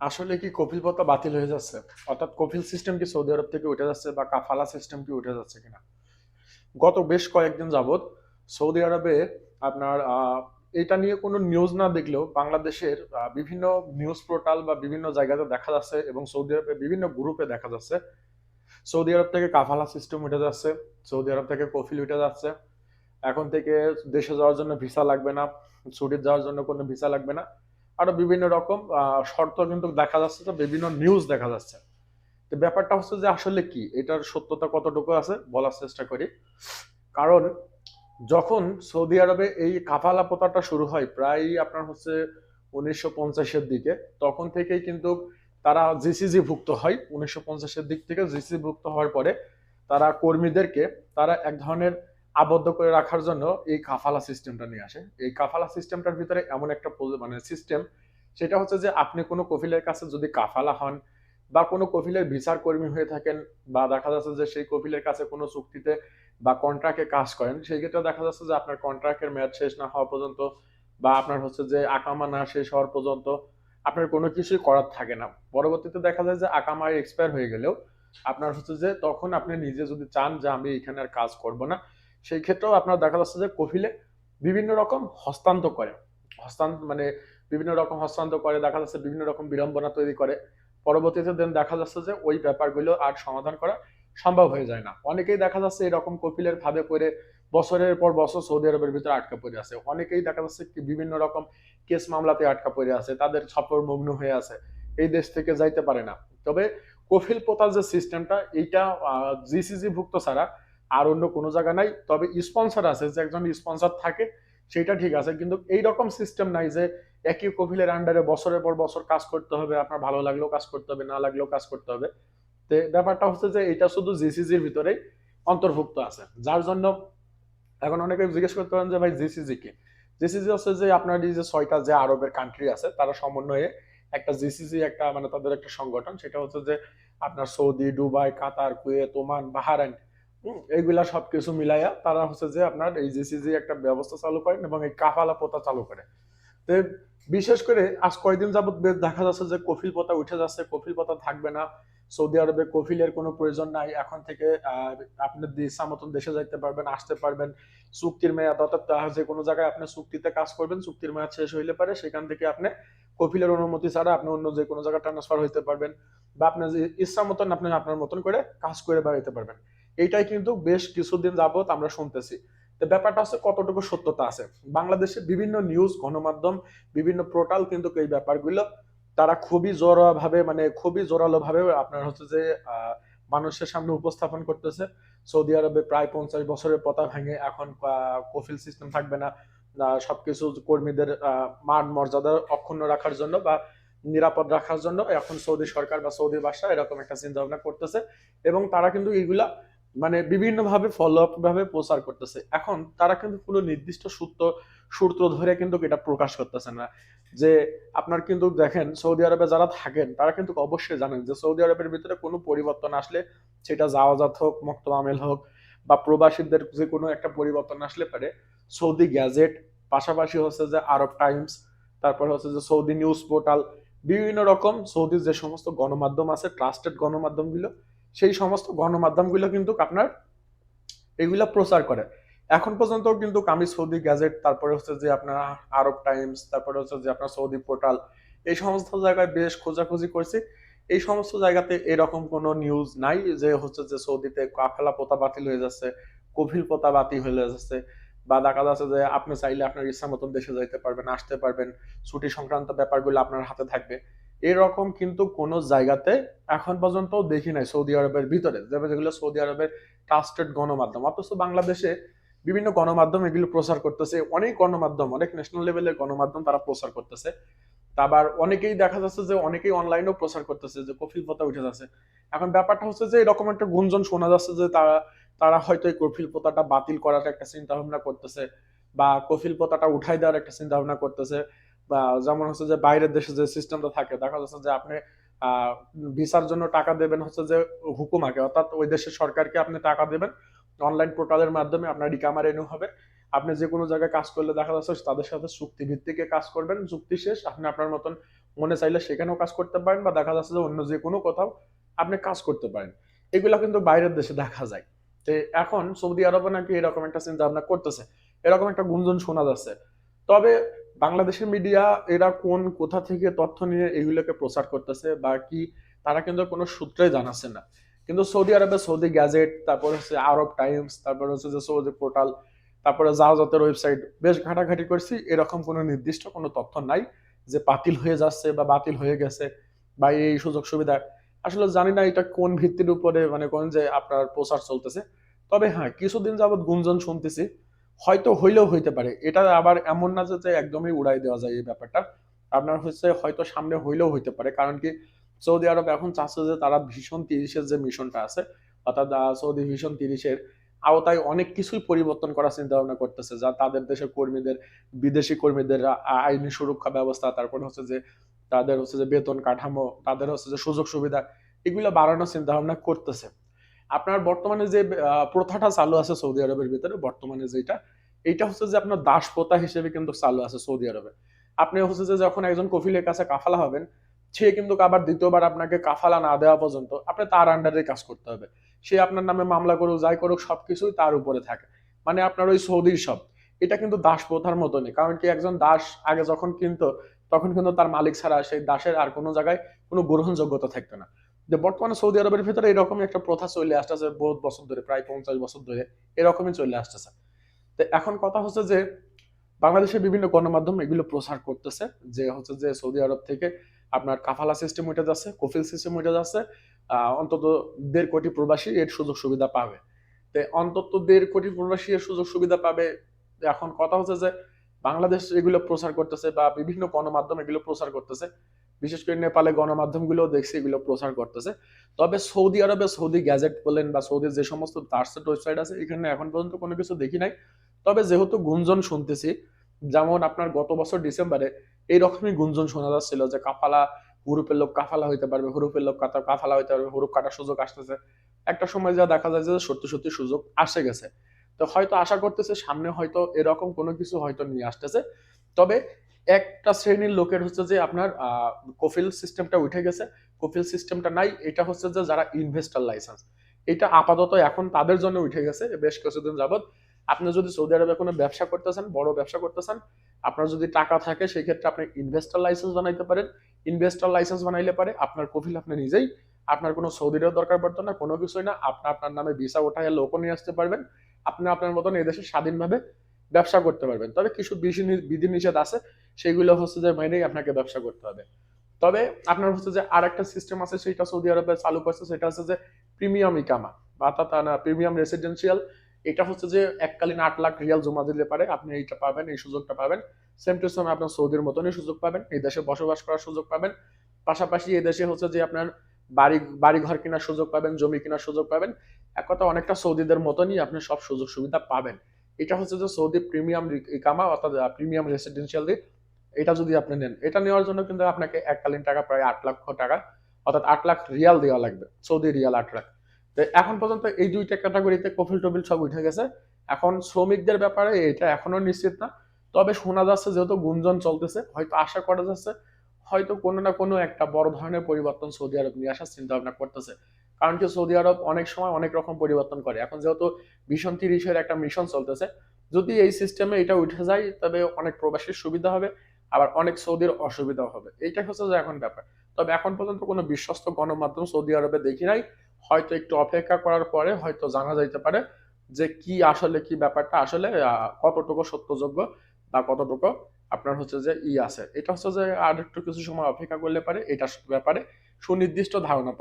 আসলে কি কফিল প্রথা বাতিল হয়ে যাচ্ছে? অর্থাৎ কফিল সিস্টেম কি সৌদি আরব থেকে উঠে যাচ্ছে বা কাফালা সিস্টেম কি উঠে যাচ্ছে কিনা? গত বেশ কয়েকদিন যাবত সৌদি আরবে আপনার এটা নিয়ে কোনো নিউজ না দেখলেও বাংলাদেশের বিভিন্ন নিউজ পোর্টাল বা বিভিন্ন জায়গাতে দেখা যাচ্ছে এবং সৌদি আরবে বিভিন্ন গ্রুপে দেখা যাচ্ছে সৌদি আরব থেকে কাফালা সিস্টেম উঠে যাচ্ছে, সৌদি আরব থেকে কফিল উঠে যাচ্ছে। এখন থেকে দেশে যাওয়ার জন্য ভিসা লাগবে না, ছুটির যাওয়ার জন্য কোনো ভিসা লাগবে না। আরো বিভিন্ন রকম শর্ত কিন্তু দেখা যাচ্ছে, তো বিভিন্ন নিউজ দেখা যাচ্ছে। তো ব্যাপারটা হচ্ছে যে আসলে কি এটার সত্যতা কতটুকু আছে বলার চেষ্টা করি। কারণ যখন সৌদি আরবে এই কাফালা প্রথাটা শুরু হয় প্রায় আপনার হচ্ছে 1950-এর দিকে, তখন থেকেই কিন্তু তারা জিসিজি ভুক্ত হয়। 1950-এর দিক থেকে জিসিজি ভুক্ত হওয়ার পরে তারা কর্মীদেরকে তারা এক ধরনের আবদ্ধ করে রাখার জন্য এই কাফালা সিস্টেমটা নিয়ে আসে। এই কাফালা সিস্টেমটার ভিতরে এমন একটা মানে সিস্টেম, সেটা হচ্ছে যে আপনি কোনো কফিলের কাছে যদি কাফালা হন বা কোনো কফিলের বিচার কর্মী হয়ে থাকেন, বা দেখা যাচ্ছে যে সেই কফিলের কাছে কোনো চুক্তিতে বা কন্ট্রাক্টে কাজ করেন, সেই ক্ষেত্রে দেখা যাচ্ছে যে আপনার কন্ট্রাক্টের মেয়াদ শেষ না হওয়া পর্যন্ত বা আপনার হচ্ছে যে আকামা না শেষ হওয়ার পর্যন্ত আপনার কোনো কিছুই করার থাকে না। পরবর্তীতে দেখা যায় যে আকামা এক্সপায়ার হয়ে গেলেও আপনার হচ্ছে যে তখন আপনি নিজে যদি চান যে আমি এখানে আর কাজ করব না, সেই ক্ষেত্রেও আপনার দেখা যাচ্ছে যে কফিলে বিভিন্ন রকম হস্তান্তর করে, মানে বিভিন্ন রকম হস্তান্তর করে, দেখা যাচ্ছে বিভিন্ন রকম বিড়ম্বনা তৈরি করে। পরবর্তীতে দেন দেখা যাচ্ছে যে ওই ব্যাপারগুলো আর সমাধান করা সম্ভব হয়ে যায় না। অনেকেই দেখা যাচ্ছে এরকম কপিলের ফাঁদে পড়ে বছরের পর বছর সৌদি আরবের ভিতরে আটকা পড়ে আছে। অনেকেই দেখা যাচ্ছে কি বিভিন্ন রকম কেস মামলাতে আটকা পড়ে আছে, তাদের সফর মগ্ন হয়ে আছে, এই দেশ থেকে যাইতে পারে না। তবে কফিল প্রথার যে সিস্টেমটা, এইটা জিসিজি ভুক্ত ছাড়া আর অন্য কোনো জায়গা নাই। তবে স্পন্সর আছে, যে একজন স্পন্সর থাকে সেটা ঠিক আছে, কিন্তু এই রকম সিস্টেম নাই যে একই কফিলের আন্ডারে বছরের পর বছর কাজ করতে হবে, আপনার ভালো লাগলেও কাজ করতে হবে, না লাগলেও কাজ করতে হবে। তো ব্যাপারটা হচ্ছে যে এটা শুধু জিসিজির ভিতরেই অন্তর্ভুক্ত আছে, যার জন্য এখন অনেকে জিজ্ঞেস করতে পারেন যে ভাই জিসিজি কি? জিসিজি হচ্ছে যে আপনার এই যে 6টা যে আরবের কান্ট্রি আছে তারা সমন্বয়ে একটা জিসিজি, একটা মানে তাদের একটা সংগঠন, সেটা হচ্ছে যে আপনার সৌদি, দুবাই, কাতার, কুয়েত, ওমান, বাহরাইন, এইগুলা সবকিছু মিলাইয়া তারা হচ্ছে যে আপনার এই জিসিজি একটা ব্যবস্থা চালু করেন এবং এই কাফালা প্রথা চালু করে। তো বিশেষ করে আজ কয়েকদিন যাবত দেখা যাচ্ছে যে কফিল প্রথা উঠে যাচ্ছে, কফিল প্রথা থাকবে না, সৌদি আরবে কফিলের কোনো প্রয়োজন নাই, এখন থেকে আপনি ইচ্ছা মতন দেশে যাইতে পারবেন, আসতে পারবেন। চুক্তির মেয়াদ, অর্থাৎ যে কোনো জায়গায় আপনি চুক্তিতে কাজ করবেন, চুক্তির মেয়াদ শেষ হইলে পারে সেখান থেকে আপনি কফিলের অনুমতি ছাড়া আপনি অন্য যে কোনো জায়গায় ট্রান্সফার হইতে পারবেন, বা আপনি যে ইচ্ছা মতন আপনি আপনার মতন করে কাজ করে বেড়াইতে পারবেন। এইটাই কিন্তু বেশ কিছুদিন যাবত আমরা শুনতেছি। তো ব্যাপারটা হচ্ছে কতটুকু সত্যতা আছে। বাংলাদেশের বিভিন্ন নিউজ গণমাধ্যম, বিভিন্ন পোর্টাল কিন্তু এই ব্যাপারগুলো তারা খুবই জোরালো ভাবে, মানে খুবই জোরালো ভাবে আপনার হচ্ছে যে মানুষের সামনে উপস্থাপন করতেছে। সৌদি আরবে প্রায় 50 বছরের প্রথা ভেঙে এখন কফিল সিস্টেম থাকবে না, সবকিছু কর্মীদের মান মর্যাদা অক্ষুণ্ণ রাখার জন্য বা নিরাপদ রাখার জন্য এখন সৌদি সরকার বা সৌদি বাদশা এরকম একটা চিন্তা ভাবনা করতেছে। এবং তারা কিন্তু এইগুলা মানে বিভিন্ন ভাবে ফলো আপ ভাবে প্রচার করতেছে। এখন তারা কিন্তু কোনো নির্দিষ্ট সূত্র ধরে কিন্তু এটা প্রকাশ করতেছে না। যে আপনার কিন্তু দেখেন সৌদি আরবে যারা থাকেন তারা কিন্তু অবশ্যই জানেন যে সৌদি আরবের ভিতরে কোনো পরিবর্তন আসলে, সেটা জাওয়াজাত হোক, মক্তব আমেল হোক, বা প্রবাসীদের যে কোনো একটা পরিবর্তন আসলে পারে সৌদি গ্যাজেট, পাশাপাশি হচ্ছে যে আরব টাইমস, তারপর হচ্ছে যে সৌদি নিউজ পোর্টাল, বিভিন্ন রকম সৌদির যে সমস্ত গণমাধ্যম আছে, ট্রাস্টেড গণমাধ্যমগুলো, সেই সমস্ত গণমাধ্যমগুলো কিন্তু আপনার এগুলা প্রচার করে। এখন পর্যন্ত কিন্তু আমি সৌদি গ্যাজেট, তারপরে হচ্ছে যে আপনার আরব টাইমস, তারপরে হচ্ছে যে আপনার সৌদি পোর্টাল, এই সমস্ত জায়গায় বেশ খোঁজাখুঁজি করছি। এই সমস্ত জায়গাতে এরকম কোনো নিউজ নাই যে হচ্ছে যে সৌদিতে কাফেলা প্রথা বাতিল হয়ে যাচ্ছে, কফিল প্রথা বাতিল হয়ে যাচ্ছে, বা দেখা যাচ্ছে যে আপনি চাইলে আপনার ইচ্ছা মতন দেশে যাইতে পারবেন, আসতে পারবেন, ছুটি সংক্রান্ত ব্যাপারগুলো আপনার হাতে থাকবে। এরকম কিন্তু কোনো জায়গাতে এখন পর্যন্ত দেখি নাই সৌদি আরবের ভিতরে, যেগুলো সৌদি আরবের ট্রাস্টেড গণমাধ্যম। অথচ বাংলাদেশে বিভিন্ন গণমাধ্যম এগুলো প্রচার করতেছে, অনেক গণমাধ্যম, অনেক ন্যাশনাল লেভেলের গণমাধ্যম তারা প্রচার করতেছে। আবার অনেকেই দেখা যাচ্ছে যে অনেকেই অনলাইনেও প্রচার করতেছে যে কফিল প্রথা উঠে যাচ্ছে। এখন ব্যাপারটা হচ্ছে যে এরকম একটা গুঞ্জন শোনা যাচ্ছে যে তারা তারা হয়তো এই কফিল প্রথাটা বাতিল করার একটা চিন্তা ভাবনা করতেছে, বা কফিল প্রথাটা উঠাই দেওয়ার একটা চিন্তা ভাবনা করতেছে। বা যেমন হচ্ছে যে বাইরের দেশে যে সিস্টেমটা থাকে, দেখা যাচ্ছে যে আপনি আহ ভিসার জন্য টাকা দেবেন হচ্ছে যে হুকুমাকে, অর্থাৎ ওই দেশের সরকারকে আপনি টাকা দেবেন, অনলাইন পোর্টালের মাধ্যমে আপনার রিকামা রেনু হবে। আপনি যে কোনো জায়গায় কাজ করলে দেখা যাচ্ছে তাদের সাথে চুক্তি ভিত্তিকে কাজ করবেন, চুক্তি শেষ আপনি আপনার মতন মনে চাইলে সেখানেও কাজ করতে পারেন, বা দেখা যাচ্ছে যে অন্য যে কোনো কোথাও আপনি কাজ করতে পারেন। এগুলা কিন্তু বাইরের দেশে দেখা যায়। তো এখন সৌদি আরবে নাকি এরকম একটা চিন্তা ভাবনা করতেছে, এরকম একটা গুঞ্জন শোনা যাচ্ছে। তবে বাংলাদেশের মিডিয়া এরা কোথা থেকে তথ্য নিয়ে এগুলোকে প্রচার করতেছে বা কি, তারা কিন্তু কোনো সূত্রে জানাচ্ছে না। কিন্তু সৌদি আরবে সৌদি গ্যাজেট, তারপর হচ্ছে আরব টাইমস, তারপর হচ্ছে যে সৌদি পোর্টাল, তারপরে জাহাজতের ওয়েবসাইট বেশ ঘাটাঘাটি করছি, এরকম কোনো নির্দিষ্ট কোনো তথ্য নাই যে বাতিল হয়ে যাচ্ছে বা বাতিল হয়ে গেছে বা এই সুযোগ সুবিধা। আসলে জানি না এটা কোন ভিত্তির উপরে মানে কোন যে আপনার প্রচার চলতেছে। তবে হ্যাঁ, কিছুদিন যাবৎ গুঞ্জন শুনতেছি, হয়তো হইলেও হইতে পারে। এটা আবার এমন না যে একদমই উড়াই দেওয়া যায় এই ব্যাপারটা। আপনার হচ্ছে হয়তো সামনে হইলেও হইতে পারে। কারণ কি, সৌদি আরব এখন চাচ্ছে যে তারা ভিশন ৩০-এর যে মিশনটা আছে, অর্থাৎ সৌদি ভিশন ৩০-এর আওতায় অনেক কিছুই পরিবর্তন করার চিন্তা ভাবনা করতেছে, যা তাদের দেশের কর্মীদের, বিদেশি কর্মীদের আইনি সুরক্ষা ব্যবস্থা, তারপর হচ্ছে যে তাদের হচ্ছে যে বেতন কাঠামো, তাদের হচ্ছে যে সুযোগ সুবিধা, এগুলো বাড়ানোর চিন্তা ভাবনা করতেছে। আপনার বর্তমানে যে প্রথাটা চালু আছে সৌদি আরবের ভিতরে, বর্তমানে যেটা, এইটা হচ্ছে যে আপনার দাস প্রথা হিসেবে কিন্তু চালু আছে সৌদি আরবে। আপনি হচ্ছে যে যখন একজন কফিলের কাছে কাফালা হবেন, সে কিন্তু আবার দ্বিতীয়বার আপনাকে কাফালা না দেওয়া পর্যন্ত আপনি তার আন্ডারে কাজ করতে হবে। সে আপনার নামে মামলা করুক, যাই করুক, সবকিছুই তার উপরে থাকে। মানে আপনার ওই সৌদির সব। এটা কিন্তু দাস প্রথার মতনই। কারণ কি, একজন দাস আগে যখন কিনতো, তখন কিন্তু তার মালিক ছাড়া সেই দাসের আর কোনো জায়গায় কোনো গ্রহণযোগ্যতা থাকতো না। যে বর্তমানে সৌদি আরবের ভিতরে এরকমই একটা প্রথা চলে আসতেছে বহুত বছর ধরে, প্রায় 50 বছর ধরে এরকমই চলে আসতেছে। তো এখন কথা হচ্ছে যে বাংলাদেশের বিভিন্ন গণমাধ্যম এগুলো প্রচার করতেছে যে হচ্ছে যে সৌদি আরব থেকে আপনার কাফালা সিস্টেম উঠে যাচ্ছে, কফিল সিস্টেম উঠে যাচ্ছে, অন্তত ১.৫ কোটি প্রবাসী এর সুযোগ সুবিধা পাবে। তো অন্তত ১.৫ কোটি প্রবাসী এর সুযোগ সুবিধা পাবে। এখন কথা হচ্ছে যে বাংলাদেশ এগুলো প্রচার করতেছে বা বিভিন্ন গণমাধ্যম এগুলো প্রচার করতেছে, বিশেষ করে নেপালে গণমাধ্যমগুলো দেখছি এগুলো প্রচার করতেছে। তবে সৌদি আরবে সৌদি গ্যাজেট বলেন বা সৌদির যে সমস্ত তারসেট ওয়েবসাইট আছে, এখানে এখন পর্যন্ত কোনো কিছু দেখি নাই। তবে যেহেতু গুঞ্জন শুনতেছি, যেমন আপনার গত বছর ডিসেম্বরে এইরকমই গুঞ্জন শোনা যাচ্ছিল যে কাফালা, হুরুপের লোক কাফালা হইতে পারবে, হুরুপের লোক কাফালা হইতে পারবে, হুরুপ কাটার সুযোগ আসতেছে। একটা সময় যা দেখা যায় যে সত্যি সত্যি সুযোগ আসে গেছে। তো হয়তো আশা করতেছে সামনে হয়তো এরকম কোনো কিছু হয়তো নিয়ে আসতেছে। তবে একটা শ্রেণীর লোকের হচ্ছে যে আপনার কফিল সিস্টেমটা উঠে গেছে, কফিল সিস্টেমটা নাই। এটা হচ্ছে যে যারা ইনভেস্টর লাইসেন্স, এটা আপাতত এখন তাদের জন্য উঠে গেছে বেশ কিছুদিন যাবত। আপনি যদি সৌদি আরবে কোনো ব্যবসা করতেছেন, বড় ব্যবসা করতেছেন, আপনার যদি টাকা থাকে, সেই ক্ষেত্রে আপনি ইনভেস্টর লাইসেন্স বানাইতে পারেন। ইনভেস্টর লাইসেন্স বানাইলে পারে আপনার কফিল আপনি নিজেই, আপনার কোনো সৌদিরও দরকার পড়তো না, কোনো কিছুই না। আপনি আপনার নামে ভিসা ওঠায় লোকও নিয়ে আসতে পারবেন। আপনি আপনার মতন এই দেশে স্বাধীনভাবে ব্যবসা করতে পারবেন। তবে কিছু বিধিনিষেধ আছে, সেগুলো হচ্ছে যে মেনেই আপনাকে ব্যবসা করতে হবে। তবে আপনার হচ্ছে যে আর একটা সিস্টেম আছে, সেটা সৌদি আরবে চালু করছে, সেটা হচ্ছে যে প্রিমিয়াম ইকামা বা প্রিমিয়াম রেসিডেন্সিয়াল। এটা হচ্ছে যে এককালীন ৮ লাখ রিয়াল জমা দিলে পারে আপনি এইটা পাবেন, এই সুযোগটা পাবেন। সেম টু সেম আপনার সৌদির মতনই সুযোগ পাবেন, এই দেশে বসবাস করার সুযোগ পাবেন। পাশাপাশি এই দেশে হচ্ছে যে আপনার বাড়ি ঘর কেনার সুযোগ পাবেন, জমি কেনার সুযোগ পাবেন। এক কথা অনেকটা সৌদিদের মতনই আপনি সব সুযোগ সুবিধা পাবেন। এটা হচ্ছে যে সৌদি প্রিমিয়াম ইকামা, অর্থাৎ প্রিমিয়াম রেসিডেন্সিয়াল। এটা যদি আপনি নেন, এটা নেওয়ার জন্য কিন্তু আপনাকে এককালীন টাকা প্রায় ৮ লক্ষ টাকা, অর্থাৎ ৮ লাখ রিয়াল দেওয়া লাগবে, সৌদি রিয়াল ৮ লাখ। তো এখন পর্যন্ত এই দুইটা ক্যাটাগরিতে কফিল টফিল সব উঠে গেছে। এখন শ্রমিকদের ব্যাপারে এটা এখনো নিশ্চিত না। তবে শোনা যাচ্ছে, যেহেতু গুঞ্জন চলতেছে, হয়তো আশা করা যাচ্ছে হয়তো কোনো না কোনো একটা বড় ধরনের পরিবর্তন সৌদি আরব নিয়ে আসার চিন্তা ভাবনা করতেছে। কারণ কি, সৌদি আরব অনেক সময় অনেক রকম পরিবর্তন করে। এখন যেহেতু ভিশন ৩০-এর একটা মিশন চলতেছে, যদি এই সিস্টেমে এটা উঠে যায়, তবে অনেক প্রবাসীর সুবিধা হবে, আবার অনেক সৌদির অসুবিধাও হবে। এইটা হচ্ছে যে এখন ব্যাপার। তবে এখন পর্যন্ত কোনো বিশ্বস্ত গণমাধ্যম সৌদি আরবে দেখি নাই। হয়তো একটু অপেক্ষা করার পরে হয়তো জানা যাইতে পারে যে কি আসলে কি ব্যাপারটা আসলে কতটুকু সত্যযোগ্য বা কতটুকু আপনার হচ্ছে যে আছে। এটা হচ্ছে যে আর একটু কিছু সময় অপেক্ষা করলে পারে এটা ব্যাপারে সুনির্দিষ্ট ধারণা পাওয়া